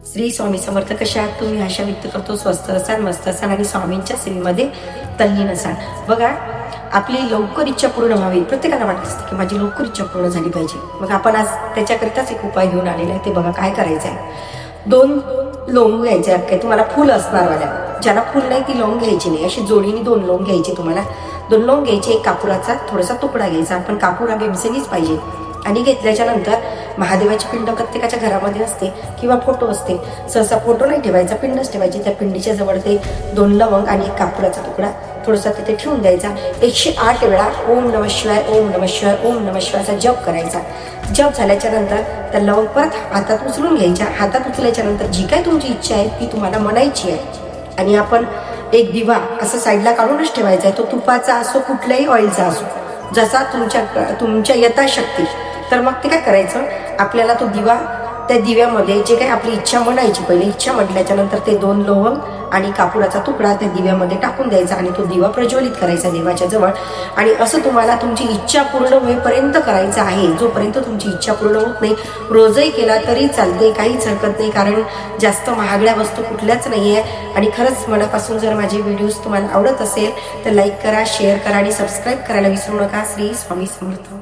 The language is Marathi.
श्री स्वामी समर्थ. कशा आहात तुम्ही? आशा व्यक्त करतो स्वस्त असाल, मस्त असाल आणि स्वामींच्या सेवेमध्ये तल्लीन असाल. बघा, आपली लवकर इच्छा पूर्ण व्हावी प्रत्येकाला वाटत असते की माझी लवकर इच्छा पूर्ण झाली पाहिजे. मग आपण आज त्याच्याकरिताच एक उपाय घेऊन आलेला आहे. ते बघा काय करायचं आहे. 2 लवंग घ्यायचे आहेत. काय तुम्हाला फुल असणार वाल्या, ज्याला फुल नाही ती लवंग घ्यायची नाही. अशी जोडीने 2 लवंग घ्यायची. तुम्हाला 2 लवंग घ्यायचे. एक कापुराचा थोडासा तुकडा घ्यायचा. आपण कापूर हा बेमसेनीच पाहिजे. आणि घेतल्याच्या नंतर महादेवाची पिंड प्रत्येकाच्या घरामध्ये असते किंवा फोटो असते. सहसा फोटो नाही ठेवायचा, पिंडच ठेवायची. त्या पिंडीच्या जवळ ते 2 लवंग आणि एक कापुराचा तुकडा थोडासा तिथे ठेवून द्यायचा. 108 वेळा ओम नमः शिवाय, ओम नमः शिवाय, ओम नमः शिवायचा जप करायचा. जप झाल्याच्या नंतर त्या लवंग परत हातात उचलून घ्यायच्या. हातात उचलायच्या नंतर जी काय तुमची इच्छा आहे ती तुम्हाला म्हणायची आहे. आणि आपण एक दिवा असं साईडला काढूनच ठेवायचा आहे. तो तुपाचा असो, कुठल्याही ऑइलचा असो, जसा तुमच्या यथाशक्ती. तर मग ते काय करायचं, आपल्याला तो दिवा, त्या दिव्यामध्ये जे काही आपली इच्छा म्हणायची, पहिले इच्छा म्हटल्याच्या नंतर ते 2 लवंग आणि कापुराचा तुकडा त्या दिव्यामध्ये टाकून द्यायचा आणि तो दिवा प्रज्वलित करायचा देवाच्या जवळ. आणि असं तुम्हाला तुमची इच्छा पूर्ण होईपर्यंत करायचं आहे. जोपर्यंत तुमची इच्छा पूर्ण होत नाही, रोजही केला तरी चालते, काहीच हरकत नाही. कारण जास्त महागड्या वस्तू कुठल्याच नाही आहे. आणि खरंच मनापासून जर माझे व्हिडिओज तुम्हाला आवडत असेल तर लाईक करा, शेअर करा आणि सबस्क्राईब करायला विसरू नका. श्री स्वामी समर्थ.